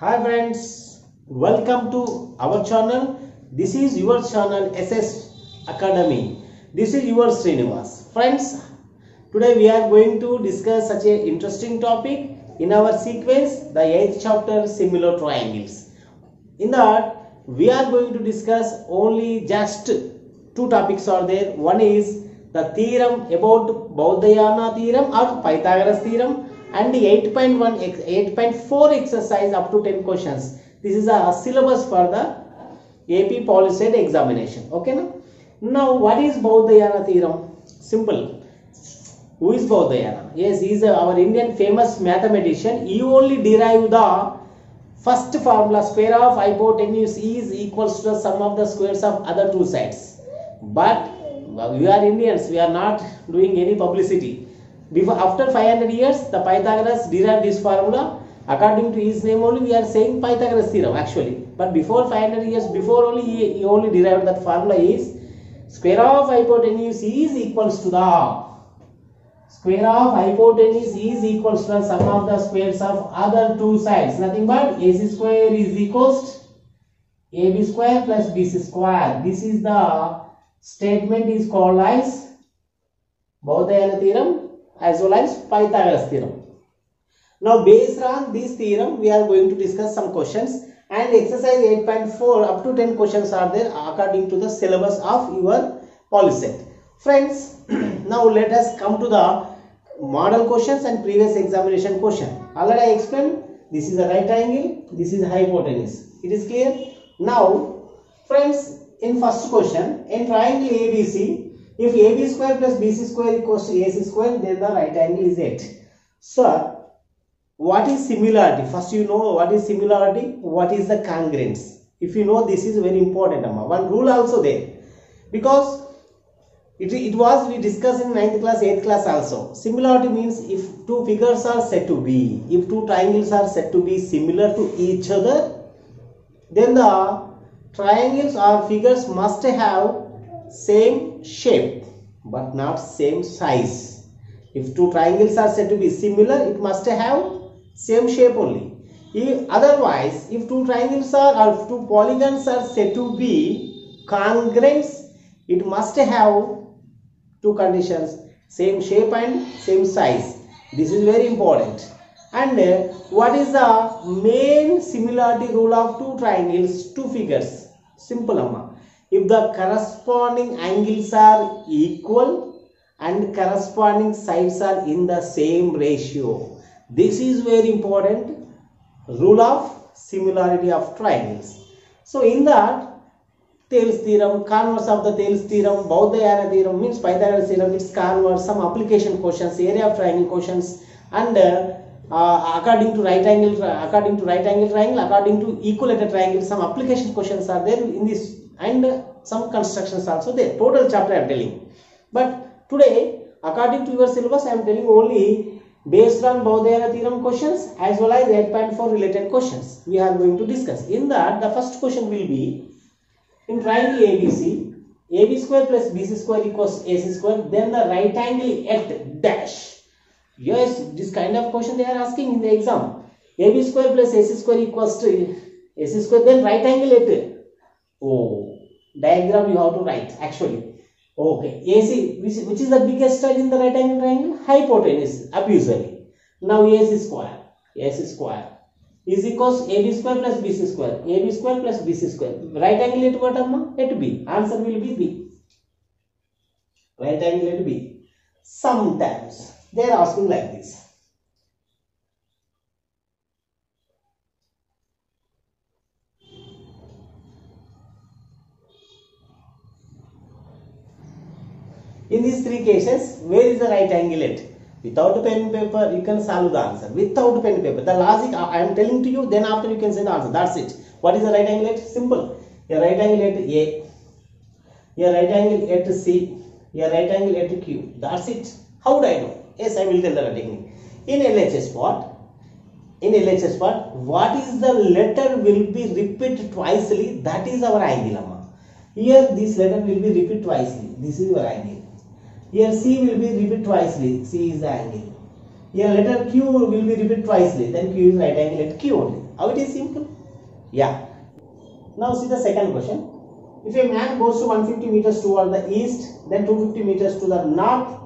Hi friends, welcome to our channel. This is your channel SS Academy. This is your Srinivas. Friends, today we are going to discuss such a interesting topic in our sequence, the 8th chapter, similar triangles. In that, we are going to discuss only just two topics are there. One is the theorem about Baudhayana theorem or Pythagoras theorem, and the 8.4 exercise up to 10 questions. This is a syllabus for the AP Polyset examination. Okay, now what is Baudhayana theorem? Simple. Who is Baudhayana? Yes, he is our Indian famous mathematician. He only derived the first formula, square of hypotenuse is equals to the sum of the squares of other two sides. But we are Indians, we are not doing any publicity. After 500 years, the Pythagoras derived this formula. According to his name only, we are saying Pythagoras theorem actually. But before 500 years, before only he only derived that formula is square of hypotenuse is equals to the square of hypotenuse is equals to the sum of the squares of other two sides. Nothing but AC square is equals to AB square plus BC square. This is the statement is called as Baudhayana theorem as well as Pythagoras theorem. Now based on this theorem, we are going to discuss some questions, and exercise 8.4 up to 10 questions are there according to the syllabus of your Polyset. Friends, now let us come to the model questions and previous examination question. Already I explained, this is a right angle, this is a hypotenuse. It is clear? Now friends, in first question, in triangle ABC, if AB square plus BC square equals to AC square, then the right angle is 8. So, what is similarity? First you know what is similarity, what is the congruence. If you know, this is very important. One rule also there. Because it was we discussed in 9th class, 8th class also. Similarity means if two figures are said to be, if two triangles are said to be similar to each other, then the triangles or figures must have same shape but not same size. If two triangles are said to be similar, it must have same shape only. Otherwise, if two triangles are or two polygons are said to be congruent, it must have two conditions, same shape and same size. This is very important. And what is the main similarity rule of two triangles, two figures? Simple, amma. If the corresponding angles are equal and corresponding sides are in the same ratio. This is very important rule of similarity of triangles. So in that, Thales theorem, converse of the Thales theorem, Baudhayana theorem means Pythagoras theorem, its converse, some application questions, area of triangle questions, and according to right angle triangle, according to equilateral triangle, some application questions are there in this, and some constructions also there. Total chapter I am telling. But today, according to your syllabus, I am telling only based on Baudhayana theorem questions as well as 8.4 related questions we are going to discuss. In that, the first question will be, in triangle ABC, AB square plus BC square equals AC square, then the right angle at dash. Yes, this kind of question they are asking in the exam. AB square plus AC square equals to AC square, then right angle at, diagram you have to write actually. Okay, AC, which is the biggest side in the right angle triangle? Hypotenuse, usually. Now AC square is equals AB square plus BC square, AB square plus BC square. Right angle at what, amma? At B. Answer will be B. Right angle at B. Sometimes they are asking like this. In these three cases, where is the right angle at? Without pen and paper, you can solve the answer. Without pen and paper, the logic I am telling to you, then after you can say the answer. That's it. What is the right angle at? Simple. A right angle at A, a right angle at C, a right angle at Q. That's it. How would I know? Yes, I will tell the technique. In LHS part, what is the letter will be repeated twicely? That is our angle, amma. Here, this letter will be repeated twicely. This is your angle. Here C will be repeated twicely. C is the angle. Here letter Q will be repeated twicely. Then Q is right angle at Q only. How it is simple? Yeah. Now see the second question. If a man goes to 150 meters toward the east, then 250 meters to the north,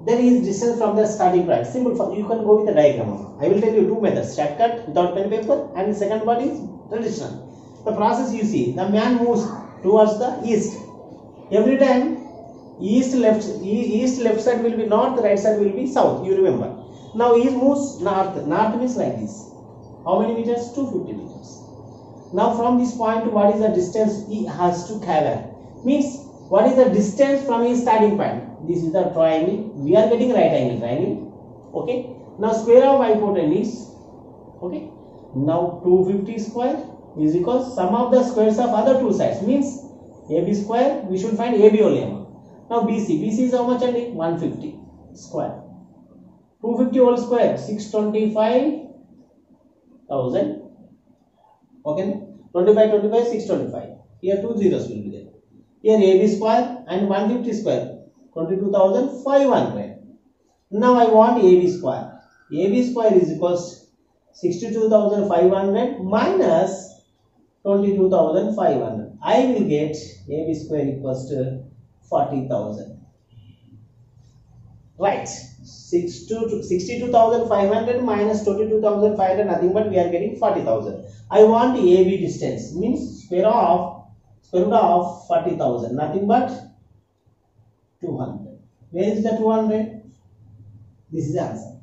then he is distance from the starting point. Simple. You can go with the diagram. I will tell you two methods: shortcut without pen and paper, and the second one is traditional. The process you see, the man moves towards the east. Every time east left side will be north, right side will be south. You remember. Now he moves north. North means like this. How many meters? 250 meters. Now from this point, what is the distance he has to cover? Means what is the distance from his starting point? This is the triangle. We are getting right angle triangle. Okay. Now square of hypotenuse. Okay. Now 250 square is equals sum of the squares of other two sides. Means AB square. We should find AB only. Now BC. BC is how much? 150 square. 250 whole square. 625,000. Okay. 25, 625. Here two zeros will be there. Here AB square and 150 square. 22,500. Now I want AB square. AB square is equals 62,500 minus 22,500. I will get AB square equals to 40,000. Right. 62,500 minus 22,500, nothing but we are getting 40,000. I want AB distance, means square root of 40,000, nothing but 200. Where is the 200? This is the answer.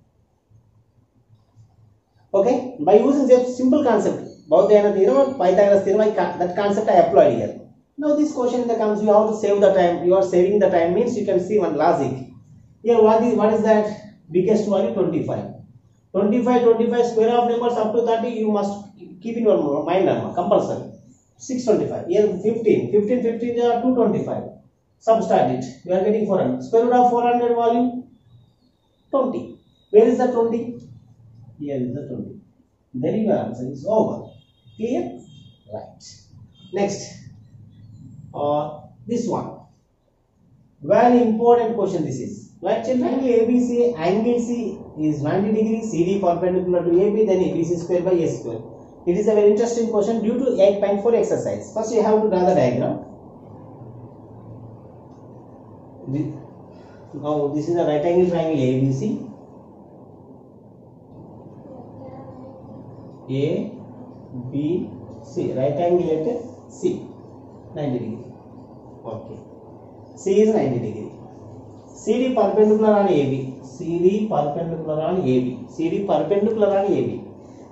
Okay, by using this simple concept, Bhaudayana theorem or Pythagoras theorem, that concept I applied here. Now this question comes, you have to save the time. You are saving the time means you can see one logic. Here what is that? Biggest value 25. 25 square of numbers up to 30 you must keep in your mind compulsory. 625. Here 15 are 225. Subtract it. We are getting 400. Square root of 400 value 20. Where is the 20? Here is the 20. Then your answer is over. Clear? Right. Next. This one. Very important question this is. Right, children, ABC, angle C is 90 degrees, CD perpendicular to AB, then ABC square by A square. It is a very interesting question due to 8.4 exercise. First you have to draw the diagram. Now this is a right angle triangle ABC. A, B, C. Right angle at C. 90 degree. Okay. C is 90 degree. CD perpendicular on AB. CD perpendicular on AB. CD perpendicular on AB.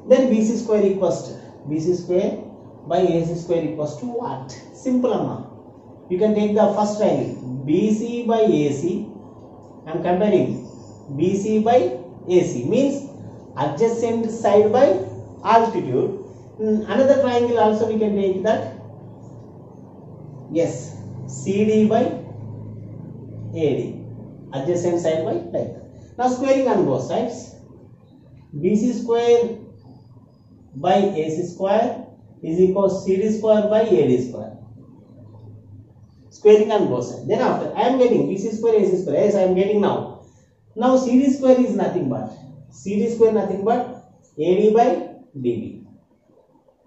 Then BC square equals to BC square by AC square equals to what? Simple amma. You can take the first triangle BC by AC. I am comparing BC by AC means adjacent side by altitude. Another triangle also we can take that. Yes, CD by AD. Adjacent side by like that. Now squaring on both sides. BC square by AC square is equal to CD square by AD square. Squaring on both sides. Then after I am getting BC square AC square. Yes, I am getting now. Now CD square is nothing but AD by DB.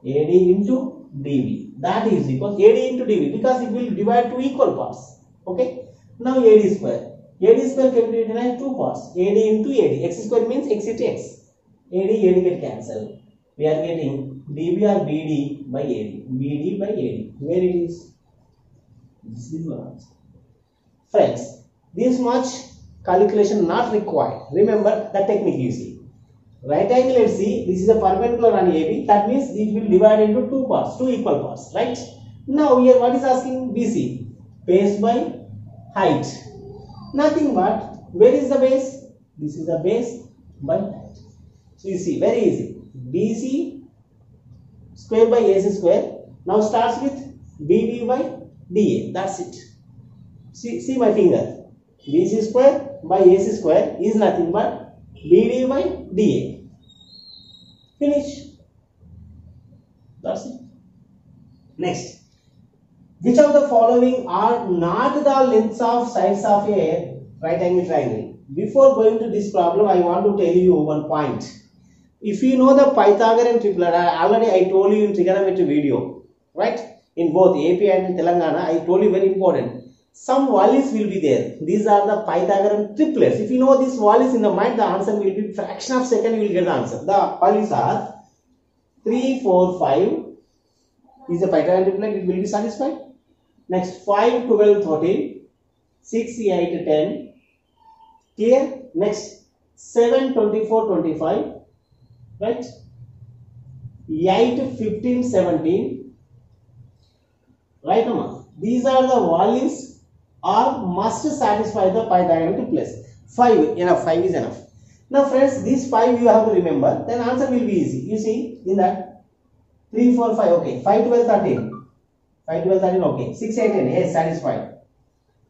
AD into DB. That is equal to AD into DB because it will divide two equal parts. Okay. Now AD square. AD square can be written as two parts. AD into AD. X square means X into X. AD get cancelled. We are getting DB or BD by AD. BD by AD. Where it is? This is your answer. Friends, this much calculation not required. Remember the technique you see. Right angle at C, this is a perpendicular on AB. That means it will divide into two parts, two equal parts. Right? Now here what is asking? BC. Base by height. Nothing but where is the base? This is the base by height. So you see, very easy. BC square by AC square. Now starts with BD by DA. That's it. See my finger. BC square by AC square is nothing but BD by DA. Finish. That's it. Next. Which of the following are not the lengths of sides of a right angle triangle? Before going to this problem, I want to tell you one point. If you know the Pythagorean triplet, already I told you in trigonometry video, right? In both AP and Telangana, I told you very important. Some values will be there. These are the Pythagorean triplets. If you know these values in the mind, the answer will be fraction of second. You will get the answer. The values are 3, 4, 5 is a Pythagorean triplet. It will be satisfied. Next 5, 12, 13, 6, 8, 10. Clear? Next 7, 24, 25. Right? 8, 15, 17. Right, Amma? These are the values or must satisfy the Pythagorean triplets. 5 enough. 5 is enough. Now, friends, these 5 you have to remember. Then answer will be easy. You see in that 3, 4, 5. Okay. 5, 12, 13. 5, 12, 13. Okay. 6, 8, 10. Yes, satisfied.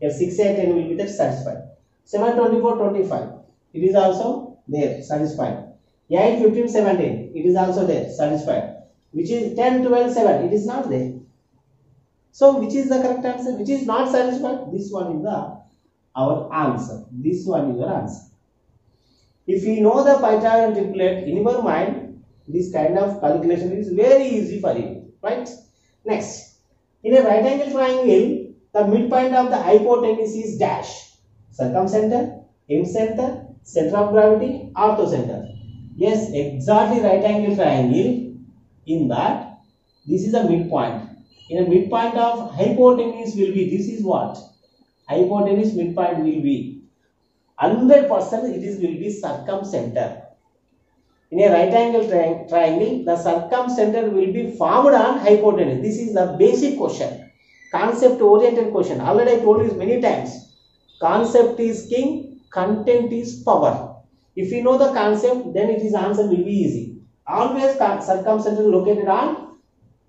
Yes, 6, 8, 10 will be there satisfied. 7, 24, 25. It is also there satisfied. 8, 15, 17. It is also there satisfied. Which is 10, 12, 7. It is not there. So, which is the correct answer? Which is not satisfied? This one is our answer. This one is your answer. If you know the Pythagorean triplet in your mind, this kind of calculation is very easy for you. Right? Next, in a right angle triangle, the midpoint of the hypotenuse is dash. Circumcenter, incenter, center of gravity, orthocenter. Yes, exactly right angle triangle. In that, this is the midpoint. In a midpoint of hypotenuse will be, this is what? Hypotenuse midpoint will be 100% it will be circumcenter. In a right angle triangle, the circumcenter will be formed on hypotenuse. This is the basic question. Concept oriented question. Already I told you many times. Concept is king, content is power. If you know the concept, then it is answer will be easy. Always circumcenter located on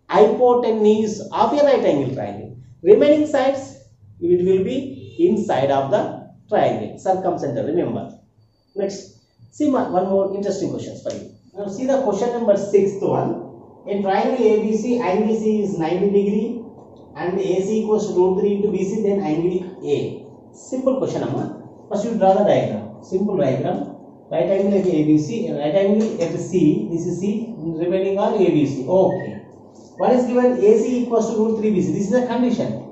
hypotenuse of a right angle triangle. Remaining sides, it will be inside of the triangle. Circumcenter, remember. Next, see one more interesting question for you. Now see the question number 6th one. In triangle ABC, angle C is 90 degree and AC equals to root 3 into BC, then angle A. Simple question, Amma. First you draw the diagram. Simple diagram. Right angle at ABC, right angle at C. This is C. Remaining are ABC. Okay. What is given? AC equals to root 3 BC. This is a condition.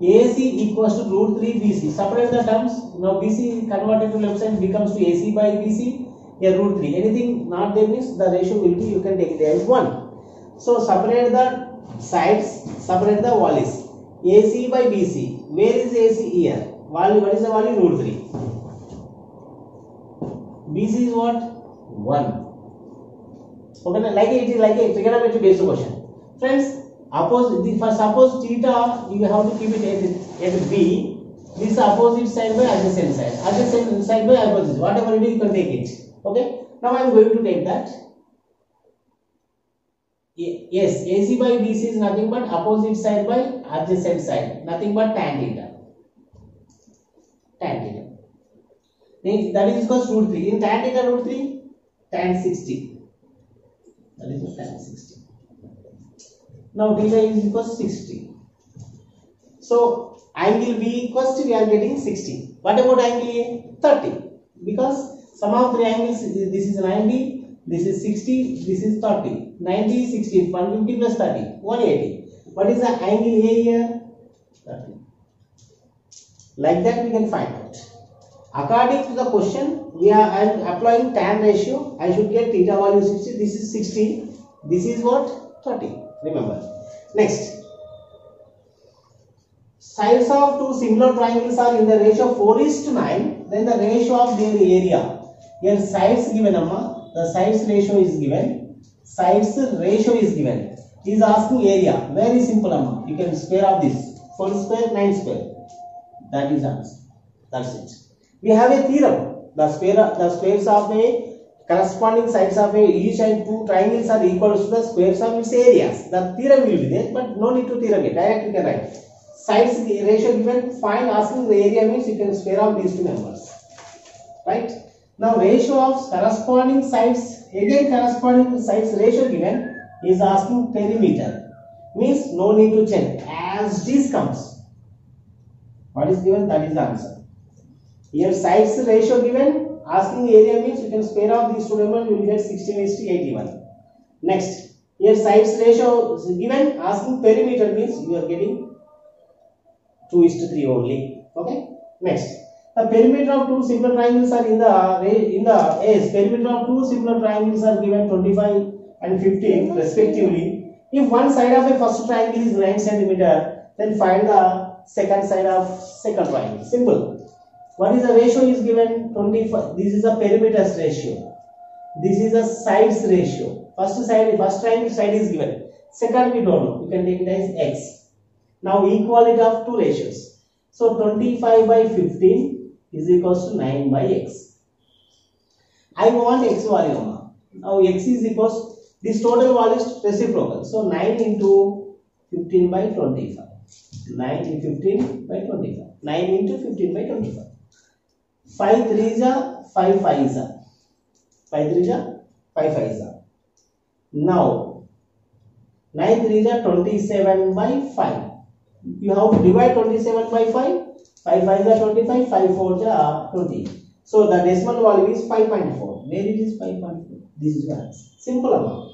AC equals to root 3 BC. Separate the terms. Now BC converted to left side becomes to AC by BC. Here root 3. Anything not there means the ratio will be, you can take it as 1. So separate the sides, separate the values. AC by BC. Where is AC here? Value, what is the value? Root 3. BC is what? 1. Okay, like it is like a trigonometry based question. Friends, suppose theta, you have to keep it at B. This opposite side by adjacent side. Adjacent side by opposite. Whatever it is, you can take it. Okay. Now I am going to take that. Yes, AC by BC is nothing but opposite side by adjacent side. Nothing but tan theta. Tan theta. That is equals to root 3. In tan theta root 3, tan 60. That is what tan 60. Now theta is equals to 60. So angle B equals to, we are getting 60. What about angle A? 30. Because sum of three angles, this is 90, this is 60, this is 30. 90, 60, 150 plus 30, 180. What is the angle A here? 30. Like that we can find out. According to the question, I am applying tan ratio. I should get theta value 60. This is 60. This is what? 30. Remember. Next. Sides of two similar triangles are in the ratio 4:9. Then the ratio of their area. Here sides given, Amma. The sides ratio is given. Sides ratio is given. He is asking area. Very simple, Amma. You can square of this. 4 square, 9 square. That is answer. That's it. We have a theorem. The squares of a corresponding sides of each and two triangles are equal to the squares of its areas. The theorem will be there, but no need to theorem it. Directly you can write. Sides ratio given, find asking the area means you can square out these two numbers. Right? Now ratio of corresponding sides, again corresponding sides ratio given is asking perimeter. Means no need to check. As this comes. What is given, that is the answer. Here sides ratio given, Asking area means you can spare off these two numbers, you will get 16:81. Next, here sides ratio is given. Asking perimeter means you are getting 2:3 only. Okay. Next, the perimeter of two similar triangles are in the S. Perimeter of two similar triangles are given 25 and 15 respectively. If one side of a first triangle is 9 cm, then find the second side of second triangle. Simple. What is the ratio is given? 25. This is a perimeter's ratio. This is a sides ratio. First triangle side is given. Second we don't know. You can take it as x. Now equality of two ratios. So 25 by 15 is equals to 9 by x. I want x value. Now x is equals, this total value is reciprocal. So 9 into 15 by 25. 9 into 15 by 25. 9 into 15 by 25. 5 3s are 5 5s are. 5 3s are 5 5s are. Now 9 3s are 27 by 5. You have to divide 27 by 5. 5 5s are 25. 5 4s are 20. So the decimal value is 5.4. Where it is 5.4? This is what. Simple amount.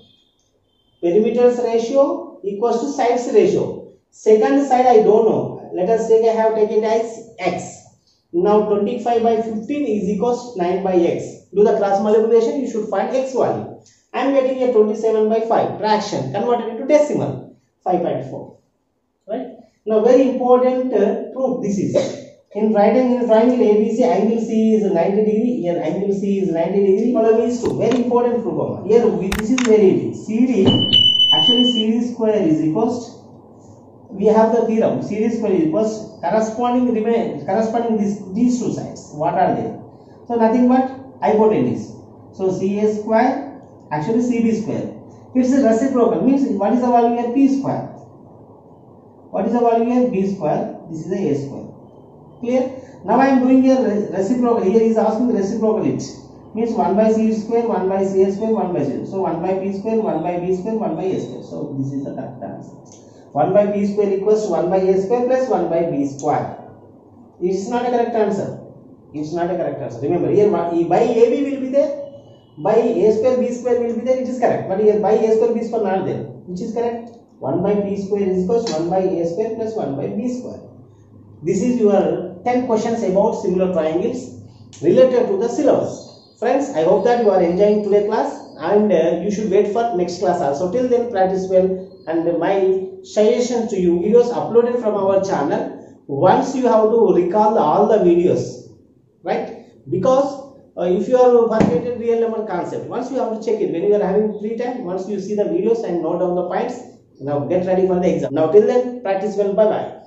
Perimeter's ratio equals to sides ratio. Second side I don't know. Let us say I have taken it as x. Now 25 by 15 is equals to 9 by x. Do the cross multiplication, you should find x value. I am getting a 27 by 5 fraction converted into decimal 5.4. Right? Now very important proof this is. In triangle ABC, angle C is 90 degree. Here angle C is 90 degree. Problem is 2. Very important proof. Here this is very easy. CD, actually CD square is equals to, we have the theorem, CD square is equals corresponding these two sides. What are they? So nothing but hypotenuse. So CA square, actually CB square. It's a reciprocal, means what is the value here? P square. What is the value here? B square. This is a square. Clear? Now I am doing a reciprocal. Here is asking reciprocal it. Means 1 by C square, 1 by C square, 1 by C. So 1 by P square, 1 by B square, 1 by A square. So this is the correct answer. 1 by B square equals to 1 by A square plus 1 by B square. It is not a correct answer. It is not a correct answer. Remember, here by AB will be there. By A square B square will be there. It is correct. But here by A square B square not there. Which is correct? 1 by P square is equals to 1 by A square plus 1 by B square. This is your 10 questions about similar triangles related to the syllabus. Friends, I hope that you are enjoying today's class, and you should wait for next class also. Till then, practice well. And my suggestion to you, videos uploaded from our channel, once you have to recall all the videos, right? Because if you are forgetting real number concept, once you have to check it when you are having free time, once you see the videos and note down the points, now get ready for the exam. Now till then, practice well. Bye bye.